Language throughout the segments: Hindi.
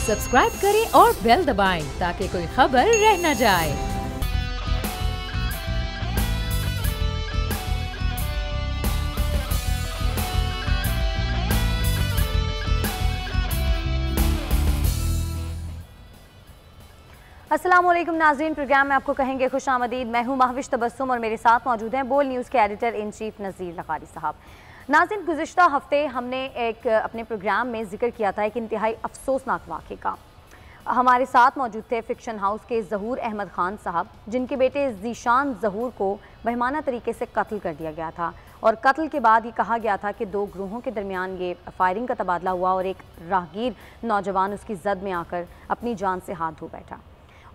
सब्सक्राइब करें और बेल दबाएं ताकि कोई खबर रह न जाए। अस्सलामुअलैकुम नाज़रीन, प्रोग्राम में आपको कहेंगे खुशामदीद। मैं हूं महविश तबस्सुम और मेरे साथ मौजूद हैं बोल न्यूज़ के एडिटर इन चीफ नज़ीर लखारी साहब। नाज़रीन, गुज़िश्ता हफ्ते हमने एक अपने प्रोग्राम में जिक्र किया था एक इंतहाई अफसोसनाक वाक़े का। हमारे साथ मौजूद थे फिक्शन हाउस के ज़हूर अहमद ख़ान साहब, जिनके बेटे ज़ीशान ज़हूर को बहमाना तरीके से कत्ल कर दिया गया था और कत्ल के बाद ये कहा गया था कि दो ग्रोहों के दरमियान ये फायरिंग का तबादला हुआ और एक राहगीर नौजवान उसकी जद में आकर अपनी जान से हाथ धो बैठा।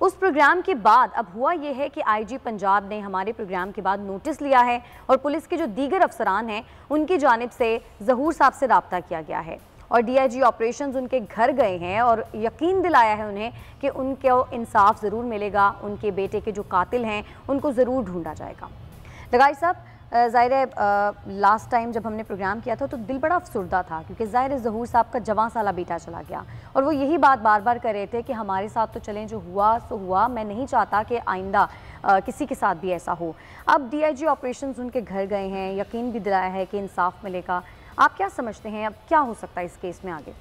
उस प्रोग्राम के बाद अब हुआ यह है कि आईजी पंजाब ने हमारे प्रोग्राम के बाद नोटिस लिया है और पुलिस के जो दीगर अफसरान हैं उनकी जानिब से ज़हूर साहब से रब्ता किया गया है और डीआईजी ऑपरेशंस उनके घर गए हैं और यकीन दिलाया है उन्हें कि उनको इंसाफ ज़रूर मिलेगा, उनके बेटे के जो कातिल हैं उनको ज़रूर ढूंढा जाएगा। लगाई साहब, ज़ाहिर है लास्ट टाइम जब हमने प्रोग्राम किया था तो दिल बड़ा अफसुर्दा था क्योंकि ज़ाहिर है ज़हूर साहब का जवां साला बेटा चला गया और वो यही बात बार बार कर रहे थे कि हमारे साथ तो चलें, जो हुआ सो हुआ, मैं नहीं चाहता कि आइंदा किसी के साथ भी ऐसा हो। अब डीआईजी ऑपरेशंस उनके घर गए हैं, यकीन भी दिलाया है कि इंसाफ मिलेगा। आप क्या समझते हैं अब क्या हो सकता है इस केस में आगे?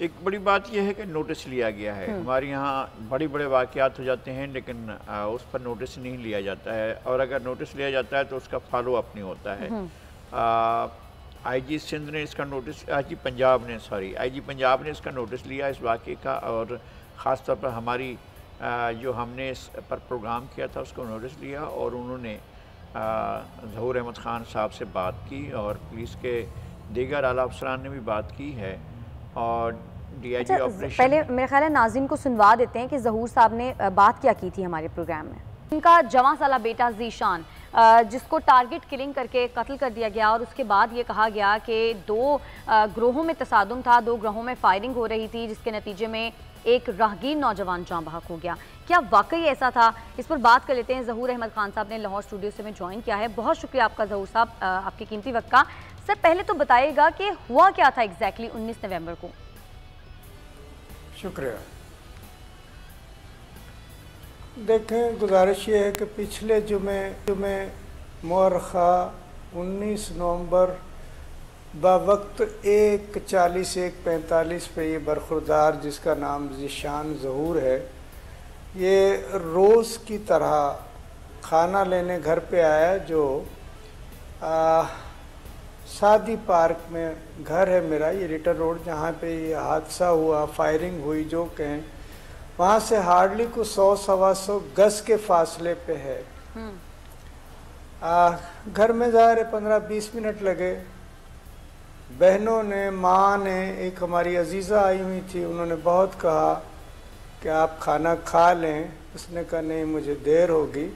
एक बड़ी बात यह है कि नोटिस लिया गया है। हमारे यहाँ बड़े बड़े वाक़यात हो जाते हैं लेकिन उस पर नोटिस नहीं लिया जाता है और अगर नोटिस लिया जाता है तो उसका फॉलो अप नहीं होता है। आईजी सिंध ने इसका नोटिस, आईजी पंजाब ने इसका नोटिस लिया इस वाक़े का और ख़ास तौर पर हमारी जो हमने इस पर प्रोग्राम किया था उसको नोटिस लिया और उन्होंने ज़हूर अहमद ख़ान साहब से बात की और पुलिस के दीगर आला अफसरान ने भी बात की है और डीआईजी ऑपरेशन। पहले मेरे ख्याल है नाज़रीन को सुनवा देते हैं कि ज़हूर साहब ने बात क्या की थी हमारे प्रोग्राम में। उनका जवां साला बेटा ज़ीशान जिसको टारगेट किलिंग करके कत्ल कर दिया गया और उसके बाद ये कहा गया कि दो ग्रोहों में तसादुम था, दो ग्रोहों में फायरिंग हो रही थी जिसके नतीजे में एक राहगीर नौजवान जाँ बहक हो गया। क्या वाकई ऐसा था? इस पर बात कर लेते हैं। ज़हूर अहमद ख़ान साहब ने लाहौर स्टूडियो से हमें ज्वाइन किया है। बहुत शुक्रिया आपका ज़हूर साहब, आपके कीमती वक्त का। सर पहले तो बताइएगा कि हुआ क्या था एग्जैक्टली 19 नवंबर को? शुक्रिया। देखें, गुजारिश ये है कि पिछले जुमे मुअर्रखा 19 नवंबर बवक्त 1:40 1:45 पे ये बरखुरदार जिसका नाम ज़ीशान ज़हूर है, ये रोज़ की तरह खाना लेने घर पे आया जो सादी पार्क में घर है मेरा, ये रिटर रोड जहाँ पे ये हादसा हुआ, फायरिंग हुई जो कहें, वहाँ से हार्डली कुछ 100-125 गज के फासले पे है। घर में ज़ाहिर है 15-20 मिनट लगे। बहनों ने, माँ ने, एक हमारी अजीज़ा आई हुई थी, उन्होंने बहुत कहा कि आप खाना खा लें। उसने कहा नहीं मुझे देर होगी,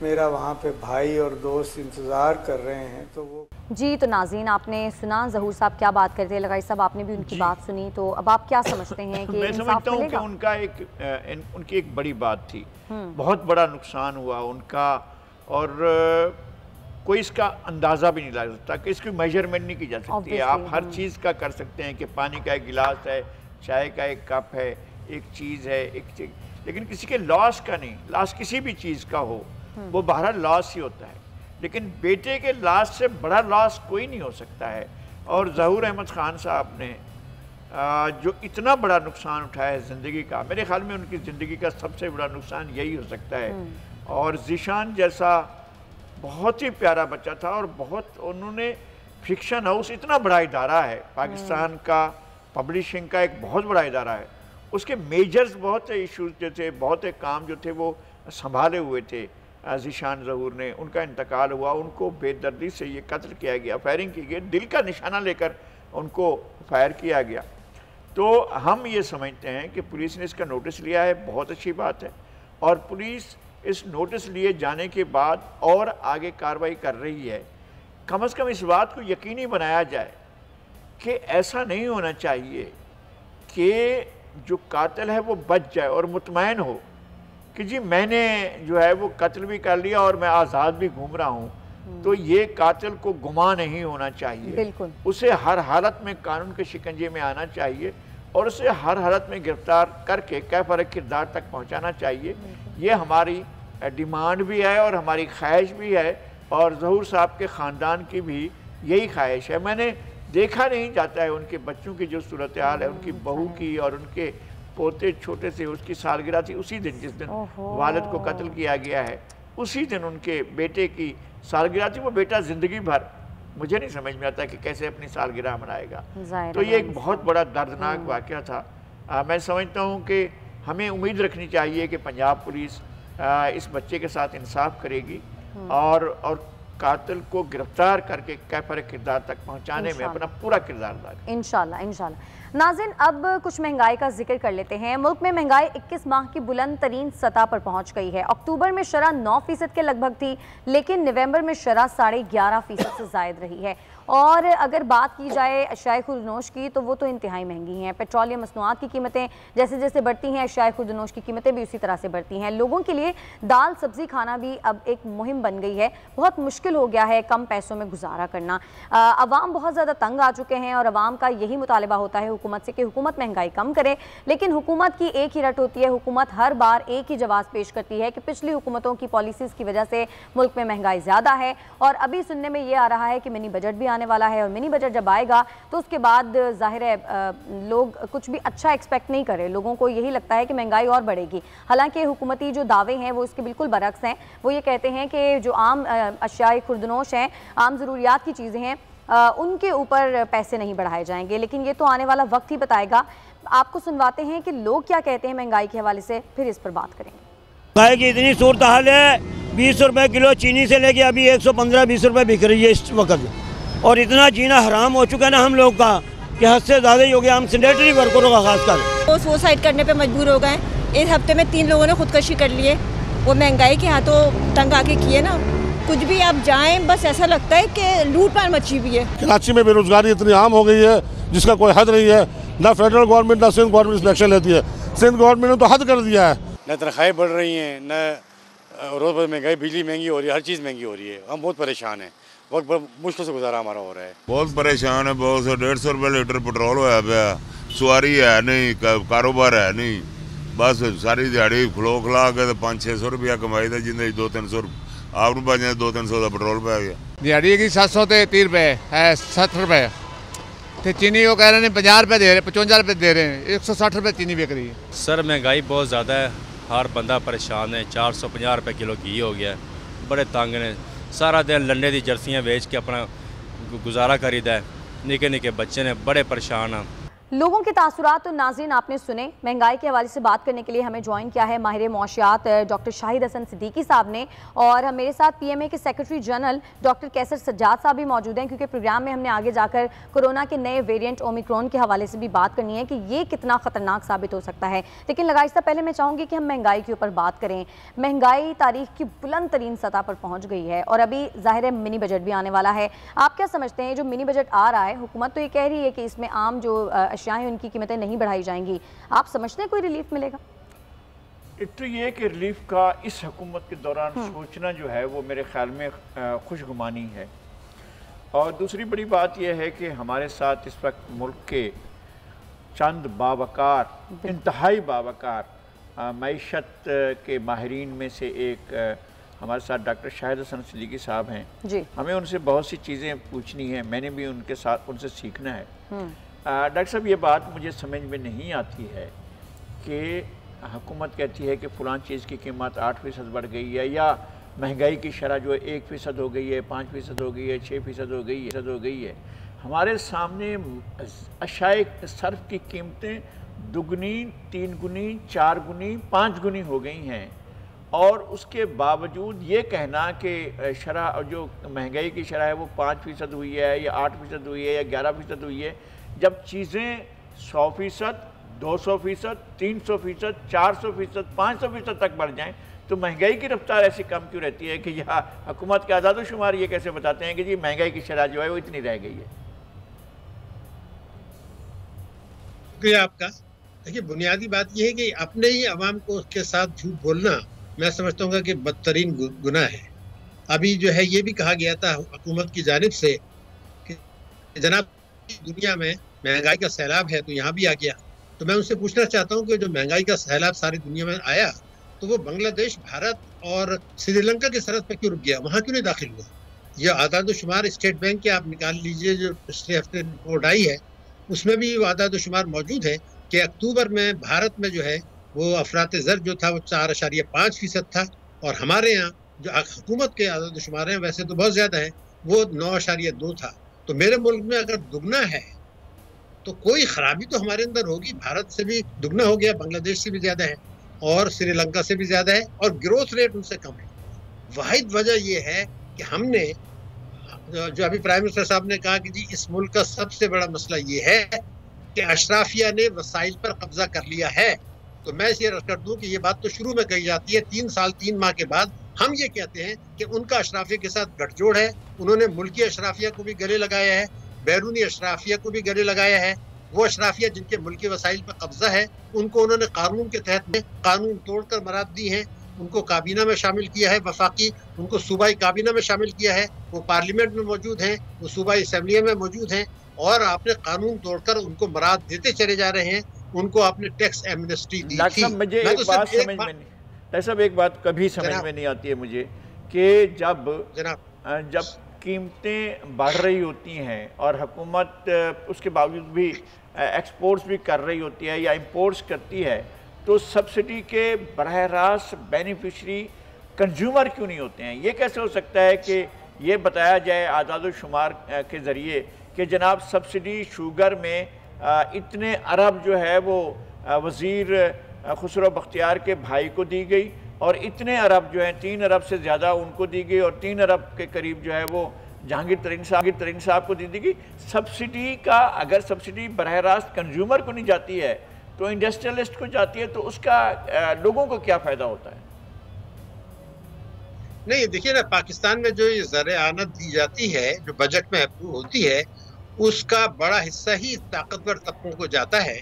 मेरा वहाँ पे भाई और दोस्त इंतज़ार कर रहे हैं। तो वो जी, तो नाज़रीन आपने सुना ज़हूर साहब क्या बात करते हैं। लगाई साहब आपने भी उनकी बात सुनी, तो अब आप क्या समझते हैं कि मैं समझता हूँ कि उनकी एक बड़ी बात थी, बहुत बड़ा नुकसान हुआ उनका और कोई इसका अंदाज़ा भी नहीं लगा सकता कि इसकी मेजरमेंट नहीं की जा सकती है। आप हर चीज़ का कर सकते हैं कि पानी का एक गिलास है, चाय का एक कप है, एक चीज़ है, एक चीज़, लेकिन किसी के लॉस का नहीं। लॉस किसी भी चीज़ का हो वो बहरहाल लॉस ही होता है, लेकिन बेटे के लॉस से बड़ा लॉस कोई नहीं हो सकता है। और ज़हूर अहमद ख़ान साहब ने जो इतना बड़ा नुकसान उठाया है ज़िंदगी का, मेरे ख्याल में उनकी ज़िंदगी का सबसे बड़ा नुकसान यही हो सकता है। और ज़ीशान जैसा बहुत ही प्यारा बच्चा था और बहुत, उन्होंने फिक्शन हाउस इतना बड़ा इदारा है, पाकिस्तान का पब्लिशिंग का एक बहुत बड़ा इदारा है, उसके मेजर्स बहुत से इशूज़ जो थे, बहुत से काम जो थे वो संभाले हुए थे। ज़ीशान ज़हूर ने, उनका इंतकाल हुआ, उनको बेदर्दी से ये कत्ल किया गया, फायरिंग की गई, दिल का निशाना लेकर उनको फायर किया गया। तो हम ये समझते हैं कि पुलिस ने इसका नोटिस लिया है, बहुत अच्छी बात है, और पुलिस इस नोटिस लिए जाने के बाद और आगे कार्रवाई कर रही है। कम से कम इस बात को यकीनी बनाया जाए कि ऐसा नहीं होना चाहिए कि जो कातिल है वो बच जाए और मुतमईन हो कि जी मैंने जो है वो कत्ल भी कर लिया और मैं आज़ाद भी घूम रहा हूँ। तो ये कातिल को गुमा नहीं होना चाहिए, बिल्कुल उसे हर हालत में कानून के शिकंजे में आना चाहिए और उसे हर हालत में गिरफ्तार करके कैफर किरदार तक पहुँचाना चाहिए। ये हमारी डिमांड भी है और हमारी ख्वाहिश भी है, और ज़हूर साहब के ख़ानदान की भी यही ख्वाहिश है। मैंने देखा नहीं जाता है उनके बच्चों की जो सूरत हाल है, उनकी बहू की और उनके पोते छोटे से, उसकी सालगिरह थी उसी दिन जिस दिन वालिद को कत्ल किया गया है, उसी दिन उनके बेटे की सालगिरह थी। वो बेटा ज़िंदगी भर, मुझे नहीं समझ में आता कि कैसे अपनी सालगिरह मनाएगा। तो ये एक बहुत बड़ा दर्दनाक वाक़या था। मैं समझता हूँ कि हमें उम्मीद रखनी चाहिए कि पंजाब पुलिस इस बच्चे के साथ इंसाफ करेगी और कातिल को गिरफ्तार करके कैफर किरदार तक पहुंचाने में अपना पूरा किरदार अदा करें। इंशाल्लाह इंशाल्लाह। नाज़रीन, अब कुछ महंगाई का जिक्र कर लेते हैं। मुल्क में महंगाई 21 माह की बुलंद तरीन सतह पर पहुंच गई है। अक्टूबर में शरह 9% के लगभग थी, लेकिन नवंबर में शरह 11.5% से ज़ायद रही है। और अगर बात की जाए अशियाए खुर्दनोश की, तो वो तो इंतहाई महंगी हैं। पेट्रोलियम मसनूआत की कीमतें जैसे जैसे बढ़ती हैं, अशियाए खुर्दनोश की कीमतें भी उसी तरह से बढ़ती हैं। लोगों के लिए दाल सब्ज़ी खाना भी अब एक मुहिम बन गई है। बहुत मुश्किल हो गया है कम पैसों में गुजारा करना। अवाम बहुत ज़्यादा तंग आ चुके हैं और अवाम का यही मुतालबा होता है हुकूमत से कि हुकूमत महंगाई कम करे। लेकिन हुकूमत की एक ही रट होती है, हुकूमत हर बार एक ही जवाब पेश करती है कि पिछली हुकूमतों की पॉलिसीज़ की वजह से मुल्क में महंगाई ज़्यादा है। और अभी सुनने में ये आ रहा है कि मिनी बजट भी आने वाला है, और मिनी बजट जब आएगा तो उसके बाद जाहिर है लोग कुछ भी अच्छा एक्सपेक्ट नहीं करें। लोगों को यही लगता है कि महंगाई और बढ़ेगी। हालांकि हुकूमती जो दावे हैं वो इसके बिल्कुल बरक्स हैं। वो ये कहते हैं कि जो आम अशियाए खुर्दनोश हैं, आम ज़रूरियात की चीज़ें हैं, उनके ऊपर पैसे नहीं बढ़ाए जाएंगे। लेकिन ये तो आने वाला वक्त ही बताएगा। आपको सुनवाते हैं कि लोग क्या कहते हैं महंगाई के हवाले से, फिर इस पर बात करेंगे। महंगाई की इतनी सूरत हाल है, 20 रुपये किलो चीनी से लेके अभी 115-20 रुपये बिक रही है इस वक्त। और इतना जीना हराम हो चुका है ना हम लोग का कि हद से ज़्यादा ही हो गया। हम सैनिटरी वर्करों का खासकर वो सुसाइड करने पे मजबूर हो गए। इस हफ्ते में 3 लोगों ने खुदकशी कर लिए। वो महंगाई के हाथों तंग आके किए ना। कुछ भी आप जाएं, बस ऐसा लगता है कि लूट पाट मची हुई है। कराची में बेरोजगारी इतनी आम हो गई है जिसका कोई हद नहीं है। ना फेडरल गवर्नमेंट ना सिंध गवर्नमेंट सिलेक्शन लेती है। सिंध गवर्नमेंट ने तो हद कर दिया है। न तनख्वाहें बढ़ रही हैं, न रोज़ रोज़ महंगाई, बिजली महंगी हो रही है, हर चीज़ महंगी हो रही है। हम बहुत परेशान हैं। वक्त मुश्किल से गुजारा हमारा हो रहा है। बहुत परेशान है। बहुत 150 रुपये लीटर पेट्रोल होया पाया, सवारी है नहीं, कारोबार है नहीं। बस सारी दिहाड़ी खलो खला के 500-600 रुपया कमाई था, जिंदे 200-300 आप बच 200-300 का पेट्रोल पै गया। दिहाड़ी की 700 ते 30 रुपये है, 60 रुपये। तो चीनी वो कह रहे हैं 50 रुपये दे रहे, 55 रुपये दे रहे हैं, 160 रुपये चीनी बिक रही है। सर महंगाई बहुत ज़्यादा है, हर बंदा परेशान है। 450 रुपये किलो घी हो गया, बड़े तंग ने। सारा दिन लंडे दी जर्सियाँ बेच के अपना गुजारा करीदा है। निके निके बच्चे ने, बड़े परेशान हैं। लोगों के तासुरात तो नाज़रीन आपने सुने। महंगाई के हवाले से बात करने के लिए हमें ज्वाइन किया है माहिर मुआशियात डॉक्टर शाहिद हसन सिद्दीकी साहब ने, और मेरे साथ PMA के सेक्रेटरी जनरल डॉक्टर कैसर सज्जाद साहब भी मौजूद हैं, क्योंकि प्रोग्राम में हमने आगे जाकर कोरोना के नए वेरिएंट ओमिक्रॉन के हवाले से भी बात करनी है कि ये कितना ख़तरनाक साबित हो सकता है। लेकिन लगाइए इससे पहले मैं चाहूँगी कि हम महंगाई के ऊपर बात करें। महंगाई तारीख की बुलंद तरीन सतह पर पहुँच गई है और अभी ज़ाहिर है मिनी बजट भी आने वाला है। आप क्या समझते हैं, जो मिनी बजट आ रहा है, हुकूमत तो ये कह रही है कि इसमें आम जो अशिया हैं उनकी कीमतें नहीं बढ़ाई जाएंगी, आप समझते हैं कोई रिलीफ मिलेगा? एक तो ये कि रिलीफ का इस हुकूमत के दौरान सोचना जो है वो मेरे ख्याल में खुशगुमानी है। और दूसरी बड़ी बात यह है कि हमारे साथ इस वक्त मुल्क के चंद बावकार, इंतहाई बावकार मईशत के माहिरीन में से एक हमारे साथ डॉक्टर शाहिद हसन सिद्दीकी साहब हैं जी। हमें उनसे बहुत सी चीज़ें पूछनी है, मैंने भी उनके साथ उनसे सीखना है। डॉक्टर साहब, ये बात मुझे समझ में नहीं आती है कि हुकूमत कहती है कि फ़लाँ चीज़ की कीमत 8% बढ़ गई है, या महंगाई की शरह जो है 1% हो गई है, 5% हो गई है, 6% हो गई है। हमारे सामने अशाए सर्फ की कीमतें दुगनी, 3 गुनी, 4 गुनी, 5 गुनी हो गई हैं, और उसके बावजूद ये कहना कि शरह जो महंगाई की शरह है वो 5% हुई है, या 8% हुई है, या 11% हुई है। जब चीज़ें 100%, 200%, 300%, 400%, 500% तक बढ़ जाएं, तो महंगाई की रफ्तार ऐसी कम क्यों रहती है कि यहाँ हुकूमत के आज़ादोशुमार ये कैसे बताते हैं कि जी महंगाई की शरह जो है वो इतनी रह गई है? शुक्रिया आपका। देखिए, बुनियादी बात यह है कि अपने ही अवाम को उसके साथ झूठ बोलना मैं समझता हूँ कि बदतरीन गुनाह है। अभी जो है ये भी कहा गया था हुकूमत की जानिब से कि जनाब दुनिया में महंगाई का सैलाब है, तो यहाँ भी आ गया। तो मैं उनसे पूछना चाहता हूँ कि जो महंगाई का सैलाब सारी दुनिया में आया तो वो बांग्लादेश, भारत और श्रीलंका की सरहद पर क्यों रुक गया, वहाँ क्यों नहीं दाखिल हुआ? ये आदाद-ओ-शुमार स्टेट बैंक के आप निकाल लीजिए, जो पिछले हफ्ते रिपोर्ट आई है उसमें भी वो आदाद-ओ-शुमार मौजूद है कि अक्टूबर में भारत में जो है वो अफरात ज़र जो था वो 4.5% था, और हमारे यहाँ जो हुकूमत के आदाद-ओ-शुमार हैं वैसे तो बहुत ज़्यादा है, वो 9.2 था। तो मेरे मुल्क में अगर दुगना है तो कोई खराबी तो हमारे अंदर होगी। भारत से भी दुगना हो गया, बांग्लादेश से भी ज़्यादा है और श्रीलंका से भी ज़्यादा है, और ग्रोथ रेट उनसे कम है। वाहिद वजह ये है कि हमने जो अभी प्राइम मिनिस्टर साहब ने कहा कि जी इस मुल्क का सबसे बड़ा मसला ये है कि अशराफिया ने वसाइल पर कब्जा कर लिया है। तो मैं इसे रख कर दूं कि ये बात तो शुरू में कही जाती है, 3 साल 3 माह के बाद हम ये कहते हैं कि उनका अशराफिया के साथ गठजोड़ है, उन्होंने मुल्की अशराफिया को भी गले लगाया है, बैरूनी अशराफिया को भी गले लगाया है। वो अशराफिया जिनके मुल्की वसाइल पर कब्जा है उनको उन्होंने कानून के तहत में कानून तोड़कर मराद दी हैं, उनको काबीना में शामिल किया है, वफाकी उनको सूबाई काबीना में शामिल किया है, वो पार्लियामेंट में मौजूद हैं, वो सूबाई असम्बली में मौजूद हैं, और आपने कानून तोड़कर उनको मराद देते चले जा रहे हैं। उनको आपने टैक्स एमनेस्टी दी थी। मुझे एक बात समझ में नहीं, डॉक्टर साहब एक बात कभी समझ में नहीं आती है मुझे कि जब कीमतें बढ़ रही होती हैं और हुकूमत उसके बावजूद भी एक्सपोर्ट्स भी कर रही होती है या इंपोर्ट्स करती है, तो सब्सिडी के बरह रास्त बेनिफिशरी कंज्यूमर क्यों नहीं होते हैं? ये कैसे हो सकता है कि ये बताया जाए आदाद-ओ-शुमार के ज़रिए कि जनाब सब्सिडी शुगर में इतने अरब जो है वो वज़ीर खुसरो बख्तियार के भाई को दी गई, और इतने अरब जो हैं 3 अरब से ज़्यादा उनको दी गई, और 3 अरब के करीब जो है वो जहांगीर तरीन साहब को दी गई। सब्सिडी का अगर सब्सिडी बरह रास्त कंज्यूमर को नहीं जाती है तो इंडस्ट्रियलिस्ट को जाती है, तो उसका लोगों को क्या फ़ायदा होता है? नहीं, देखिए ना, पाकिस्तान में जो ये ज़र-ए-आनत दी जाती है, जो बजट में अप्रूव होती है, उसका बड़ा हिस्सा ही ताकतवर तबकों को जाता है,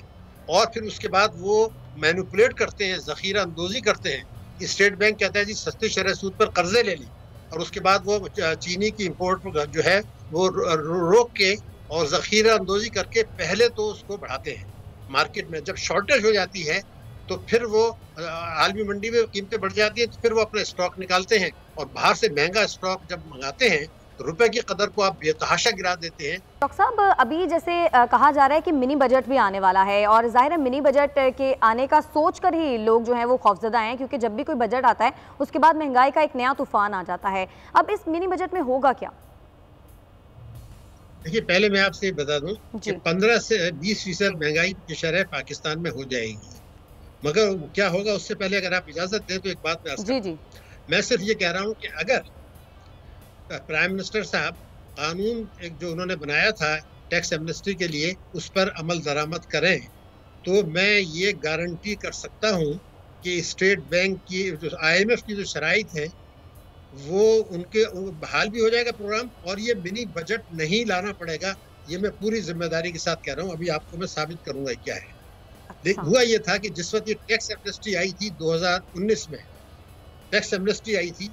और फिर उसके बाद वो मैनिपुलेट करते हैं, ज़ख़ीरा अंदोज़ी करते हैं। स्टेट बैंक कहता है जी सस्ती शरह सूद पर कर्जे ले ली, और उसके बाद वो चीनी की इंपोर्ट जो है वो रोक के और ज़ख़ीरा अंदोज़ी करके पहले तो उसको बढ़ाते हैं मार्केट में। जब शॉर्टेज हो जाती है तो फिर वो आलमी मंडी में कीमतें बढ़ जाती हैं, तो फिर वो अपना स्टॉक निकालते हैं, और बाहर से महंगा स्टॉक जब मंगाते हैं तो रुपए की कदर को आप बेतहाशा गिरा देते हैं। डॉक्टर साहब, अभी जैसे कहा जा रहा है कि मिनी बजट भी आने वाला है, और जाहिर है मिनी बजट के आने का सोच कर ही लोग जो हैं वो खौफजदा हैं, क्योंकि जब भी कोई बजट आता है उसके बाद महंगाई का एक नया तूफान आ जाता है। अब इस मिनी बजट में होगा क्या? देखिए, पहले मैं आपसे बता दूं कि 15 से 20% महंगाई की शरह पाकिस्तान में हो जाएगी, मगर क्या होगा उससे पहले अगर आप इजाजत दें तो एक बात मैं सिर्फ ये कह रहा हूँ कि अगर प्राइम मिनिस्टर साहब कानून एक जो उन्होंने बनाया था टैक्स एमनेस्टी के लिए उस पर अमल दरामद करें, तो मैं ये गारंटी कर सकता हूँ कि स्टेट बैंक की जो IMF की जो शराइत है वो उनके बहाल भी हो जाएगा प्रोग्राम, और ये मिनी बजट नहीं लाना पड़ेगा। ये मैं पूरी जिम्मेदारी के साथ कह रहा हूँ, अभी आपको मैं साबित करूँगा क्या है। हुआ ये था कि जिस वक्त ये टैक्स एमनेस्टी आई थी 2019 में, टैक्स एमनेस्टी आई थी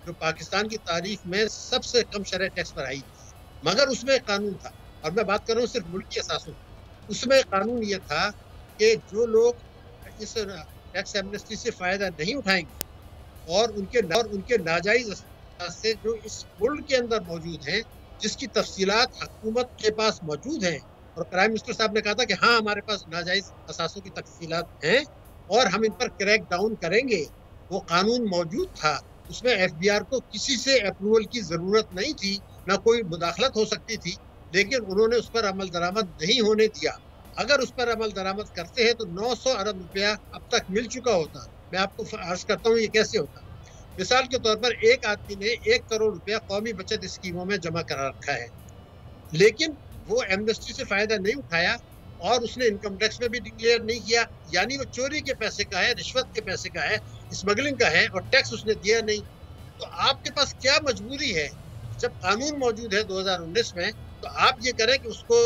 जो पाकिस्तान की तारीख में सबसे कम शरह टैक्स पर आई थी, मगर उसमें एक कानून था, और मैं बात कर रहा हूँ सिर्फ मुल्की असासों की। उसमें कानून ये था कि जो लोग इस टैक्स एमनेस्टी से फ़ायदा नहीं उठाएंगे और उनके नाजायज़ से जो इस मुल्क के अंदर मौजूद हैं, जिसकी तफसीलात हुकूमत के पास मौजूद हैं, और प्राइम मिनिस्टर साहब ने कहा था कि हाँ हमारे पास नाजायज़ असासों की तफसीलात हैं और हम इन पर क्रैक डाउन करेंगे, वो कानून मौजूद था। उसमें FBR को किसी से अप्रूवल की ज़रूरत नहीं थी, ना कोई मुदाखलत हो सकती थी, लेकिन उन्होंने उस पर अमल दरामद नहीं होने दिया। अगर उस पर अमल दरामद करते हैं तो 900 अरब रुपया अब तक मिल चुका होता। मैं आपको अर्ज करता हूँ ये कैसे होता। मिसाल के तौर पर एक आदमी ने 1 करोड़ रुपया कौमी बचत स्कीमों में जमा करा रखा है, लेकिन वो एमनेस्टी से फ़ायदा नहीं उठाया और उसने इनकम टैक्स में भी डिक्लेयर नहीं किया, यानी वो चोरी के पैसे का है, रिश्वत के पैसे का है, स्मगलिंग का है, और टैक्स उसने दिया नहीं। तो आपके पास क्या मजबूरी है? जब कानून मौजूद है 2019 में, तो आप ये करें कि उसको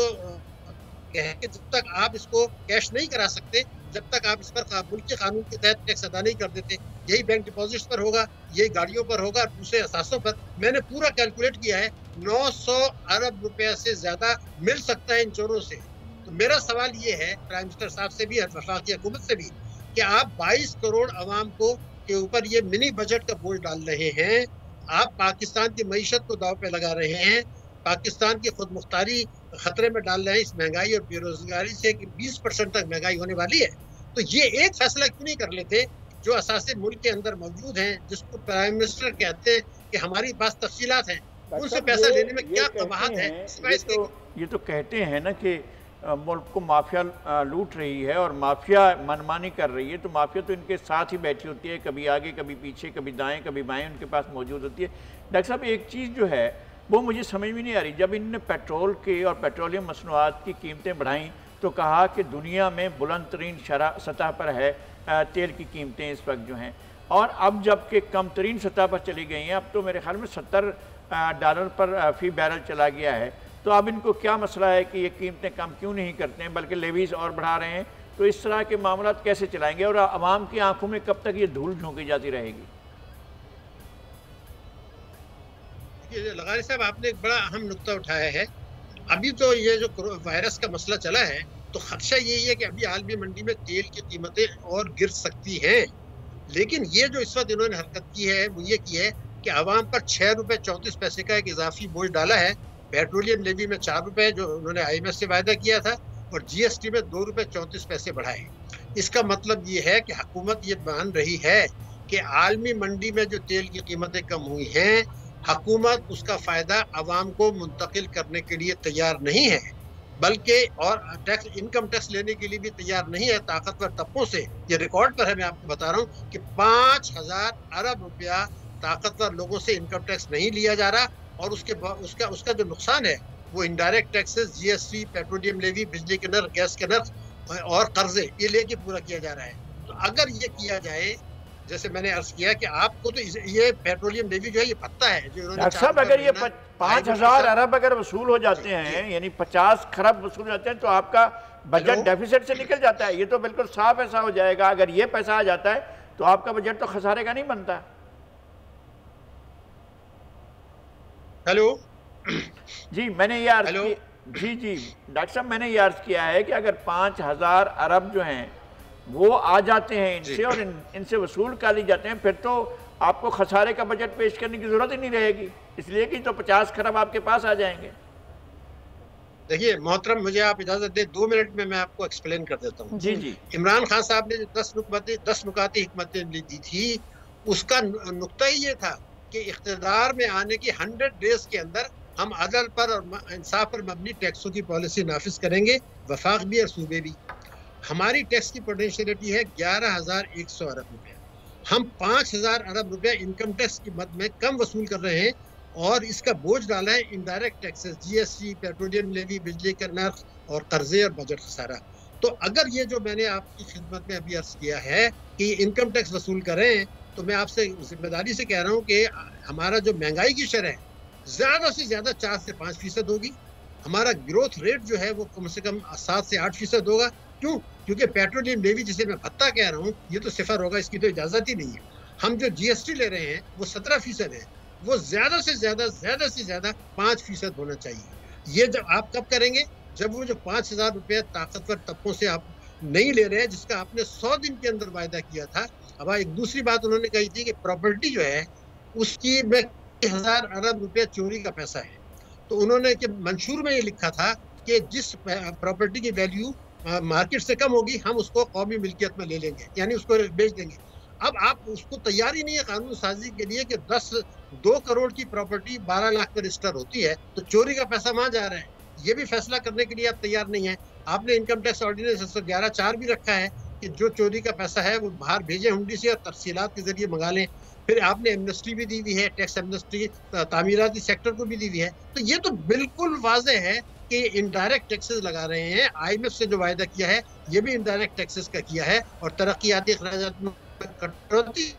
कहें कि जब तक आप इसको कैश नहीं करा सकते, जब तक आप इस पर मुल्क के कानून के तहत टैक्स अदा नहीं कर देते, यही बैंक डिपॉजिट्स पर होगा, यही गाड़ियों पर होगा, दूसरे असासों पर। मैंने पूरा कैलकुलेट किया है, 900 अरब रुपया से ज्यादा मिल सकता है इन चोरों से। तो मेरा सवाल ये है प्राइम मिनिस्टर साहब से भी, वफाकी हुकूमत से भी, कि आप 22 करोड़ आवाम को के ऊपर ये मिनी बजट का बोझ डाल रहे हैं। आप पाकिस्तान की मईशत को दाव पे लगा रहे हैं, पाकिस्तान की खुद मुख्तारी खतरे में डाल रहे हैं इस महंगाई और बेरोजगारी से कि 20% तक महंगाई होने वाली है। तो ये एक फैसला क्यों नहीं कर लेते जो असासे मुल्क के अंदर मौजूद हैं, जिसको प्राइम मिनिस्टर कहते हैं कि हमारे पास तफसीलात हैं, उनसे पैसा लेने में क्या कबाहत है? ये तो कहते हैं ना कि मुल्क को माफिया लूट रही है और माफिया मनमानी कर रही है, तो माफिया तो इनके साथ ही बैठी होती है, कभी आगे कभी पीछे, कभी दाएं कभी बाएं उनके पास मौजूद होती है। डॉक्टर साहब, एक चीज़ जो है वो मुझे समझ में नहीं आ रही, जब इनने पेट्रोल के और पेट्रोलियम मसनूआत की कीमतें बढ़ाई तो कहा कि दुनिया में बुलंद तरीन सतह पर है तेल की कीमतें इस वक्त जो हैं, और अब जबकि कम तरीन सतह पर चली गई हैं, अब तो मेरे ख्याल में $70 पर फी बैरल चला गया है। तो अब इनको क्या मसला है कि ये कीमतें कम क्यों नहीं करते हैं बल्कि लेवीज और बढ़ा रहे हैं? तो इस तरह के मामला कैसे चलाएंगे और आवाम की आंखों में कब तक ये धूल झोंकी जाती रहेगी? लगारी साहब, आपने एक बड़ा अहम नुक्ता उठाया है। अभी तो ये जो वायरस का मसला चला है तो खदशा यही है कि अभी आलमी मंडी में तेल की कीमतें और गिर सकती हैं, लेकिन ये जो इस वक्त इन्होंने हरकत की है वो ये की है कि आवाम पर ₹6.34 का एक इजाफी बोझ डाला है। पेट्रोलियम लेवी में ₹4 जो उन्होंने IMF से वायदा किया था और GST में ₹2.34 बढ़ाए। इसका मतलब ये है कि हुकूमत ये मान रही है कि आलमी मंडी में जो तेल की कीमतें कम हुई हैं, हुकूमत उसका फ़ायदा आवाम को मुंतकिल करने के लिए तैयार नहीं है, बल्कि और इनकम टैक्स लेने के लिए भी तैयार नहीं है ताकतवर तबकों से। ये रिकॉर्ड पर है, मैं आपको बता रहा हूँ कि 5,000 अरब रुपया ताकतवर लोगों से इनकम टैक्स नहीं लिया जा रहा, और उसका जो नुकसान है वो indirect taxes, GST, petroleum levy, बिजली के नर्ख, गैस के नर्ख और कर्जे ये लेके पूरा किया जा रहा है। तो अगर ये किया जाए, जैसे मैंने अर्ज किया कि आपको तो ये पेट्रोलियम लेवी जो है ये पता है जो इन्होंने साहब, अगर ये 5,000 अरब अगर वसूल हो जाते हैं, यानी 50 खरब वसूल हो जाते हैं, तो आपका बजट डेफिसिट से निकल जाता है। ये तो बिल्कुल साफ ऐसा हो जाएगा। अगर ये पैसा आ जाता है तो आपका बजट तो खसारे का नहीं बनता। हेलो जी, मैंने ये अर्ज जी डॉक्टर साहब, मैंने ये अर्ज किया है कि अगर 5,000 अरब जो हैं वो आ जाते हैं इनसे और इनसे वसूल कर ली जाते हैं, फिर तो आपको खसारे का बजट पेश करने की जरूरत ही नहीं रहेगी, इसलिए कि तो 50 खरब आपके पास आ जाएंगे। देखिए मोहतरम, मुझे आप इजाजत दें 2 मिनट में मैं आपको एक्सप्लेन कर देता हूँ। जी। इमरान खान साहब ने जो 10 नुकाती हिकमतें दी थी, उसका नुक्ता ही ये था कि इख्तिदार में आने की 100 डेज के अंदर हम अदल पर और इंसाफ पर मबनी टैक्सों की पॉलिसी नाफिज करेंगे, वफाक भी और सूबे भी। हमारी टैक्स की पोटेंशियलिटी है 11,100 अरब रुपये। हम 5,000 अरब रुपये इनकम टैक्स की मद में कम वसूल कर रहे हैं और इसका बोझ डाला है indirect taxes, GST, petroleum levy, बिजली का नर्ख और कर्जे और बजट खसारा। तो अगर ये जो मैंने आपकी खिदमत में अभी अर्ज किया है कि इनकम टैक्स वसूल करें, तो मैं आपसे जिम्मेदारी से कह रहा हूँ कि हमारा जो महंगाई की शरह है ज़्यादा से ज़्यादा 4 से 5% होगी। हमारा ग्रोथ रेट जो है वो कम से कम 7 से 8% होगा। क्यों? क्योंकि पेट्रोलियम लेवी जिसे मैं भत्ता कह रहा हूँ ये तो सिफर होगा, इसकी तो इजाज़त ही नहीं है। हम जो GST ले रहे हैं वो 17% है, वो ज़्यादा से ज़्यादा 5% होना चाहिए। ये जब आप कब करेंगे? जब वो जो 5,000 रुपये ताकतवर तबकों से आप नहीं ले रहे हैं, जिसका आपने 100 दिन के अंदर वायदा किया था। अब एक दूसरी बात उन्होंने कही थी कि प्रॉपर्टी जो है उसकी में 1,000 अरब रुपये चोरी का पैसा है। तो उन्होंने कि मंशूर में ये लिखा था कि जिस प्रॉपर्टी की वैल्यू मार्केट से कम होगी हम उसको कौमी मिल्कियत में ले लेंगे, यानी उसको बेच देंगे। अब आप उसको तैयारी नहीं है कानून साजी के लिए कि 2 करोड़ की प्रॉपर्टी 12 लाख पर रजिस्टर होती है, तो चोरी का पैसा वहाँ जा रहा है। ये भी फैसला करने के लिए आप तैयार नहीं है। आपने इनकम टैक्स ऑर्डिनेंस 111(4) भी रखा है कि जो चोरी का पैसा है वो बाहर भेजें हुंडी से और तफसीलात के जरिए मंगा लें। फिर आपने एमनेस्टी भी दी हुई है, टैक्स एमनेस्टी तामीराती सेक्टर को भी दी हुई है। तो ये तो बिल्कुल वाज़ेह है कि इनडायरेक्ट टैक्सेस लगा रहे हैं। IMF से जो वायदा किया है ये भी इनडायरेक्ट टैक्सेस का किया है और तरक्याती अखराजात में कटौती।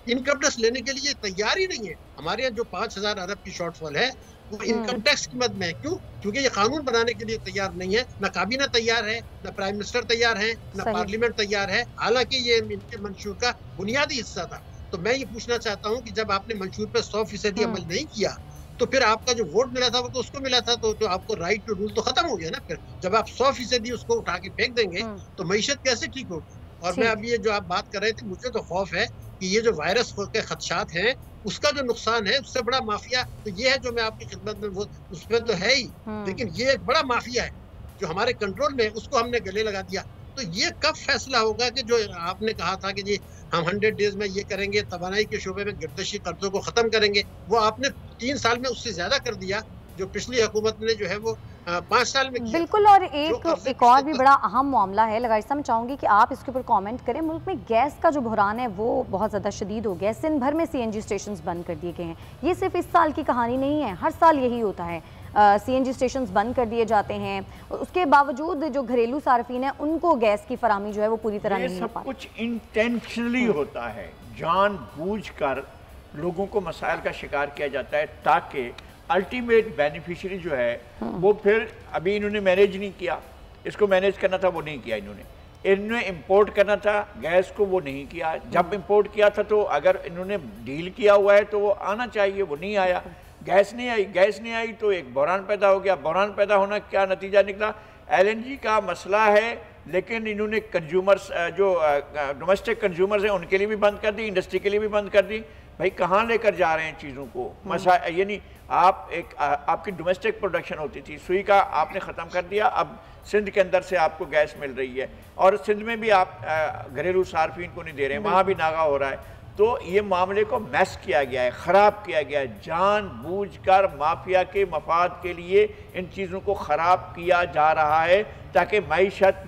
इनकम टैक्स लेने के लिए तैयार ही नहीं है। हमारे यहाँ जो 5,000 अरब की शॉर्टफॉल है वो इनकम टैक्स की मद में है। क्यों? क्योंकि ये कानून बनाने के लिए तैयार नहीं है। ना काबीना तैयार है, ना प्राइम मिनिस्टर तैयार है, ना पार्लियामेंट तैयार है, हालांकि ये इनके मंशूर का बुनियादी हिस्सा था। तो मैं ये पूछना चाहता हूँ कि जब आपने मंशूर पर 100% अमल नहीं किया तो फिर आपका जो वोट मिला था वो तो उसको मिला था, तो जो आपको राइट टू रूल तो खत्म हो गया ना। फिर जब आप 100% उसको उठा के फेंक देंगे तो मईशत कैसे ठीक होगी। और मैं अब ये जो आप बात कर रहे थे, मुझे तो खौफ है कि ये जो वायरस के खदशात हैं उसका जो नुकसान है उससे बड़ा माफिया तो ये है जो मैं आपकी खिदमत में वो उसमें तो है ही, लेकिन ये एक बड़ा माफिया है जो हमारे कंट्रोल में, उसको हमने गले लगा दिया। तो ये कब फैसला होगा कि जो आपने कहा था कि जी हम 100 डेज में ये करेंगे, तवानाई के शोबे में गिरदशी कर्जों को खत्म करेंगे, वो आपने 3 साल में उससे ज्यादा कर दिया जो पिछली हुकूमत ने जो है वो 5 साल में किया। बिल्कुल। और एक और भी बड़ा अहम मामला है लगाई साहब, मैं चाहूंगी कि आप इसके ऊपर कमेंट करें। मुल्क में गैस का जो बहरान है वो बहुत ज़्यादा शदीद हो गया है। सिंध भर में CNG स्टेशन बंद कर दिए गए हैं। ये सिर्फ इस साल की कहानी नहीं है, हर साल यही होता है। CNG स्टेशन बंद कर दिए जाते हैं, उसके बावजूद जो घरेलू सार्फिन है उनको गैस की फरामी जो है वो पूरी तरह नहीं हो पाती। कुछ इंटेंशनली होता है, जानबूझकर लोगों को मसाइल का शिकार किया जाता है ताकि अल्टीमेट बेनिफिशियरी जो है वो फिर अभी इन्होंने मैनेज नहीं किया, इसको मैनेज करना था वो नहीं किया इन्होंने इंपोर्ट करना था गैस को, वो नहीं किया। जब इंपोर्ट किया था तो अगर इन्होंने डील किया हुआ है तो वो आना चाहिए, वो नहीं आया। गैस नहीं आई तो एक बहरान पैदा हो गया। बहरान पैदा होना क्या नतीजा निकला, LNG का मसला है, लेकिन इन्होंने कंज्यूमर्स जो डोमेस्टिक कंज्यूमर्स हैं उनके लिए भी बंद कर दी, इंडस्ट्री के लिए भी बंद कर दी। भाई कहाँ लेकर जा रहे हैं चीज़ों को। यानी आप आपकी डोमेस्टिक प्रोडक्शन होती थी, सुई का आपने ख़त्म कर दिया, अब सिंध के अंदर से आपको गैस मिल रही है और सिंध में भी आप घरेलू सार्फिन को नहीं दे रहे हैं, वहाँ भी नागा हो रहा है। तो ये मामले को मैस किया गया है, ख़राब किया गया है, जानबूझकर माफिया के मफाद के लिए इन चीज़ों को ख़राब किया जा रहा है ताकि मईशत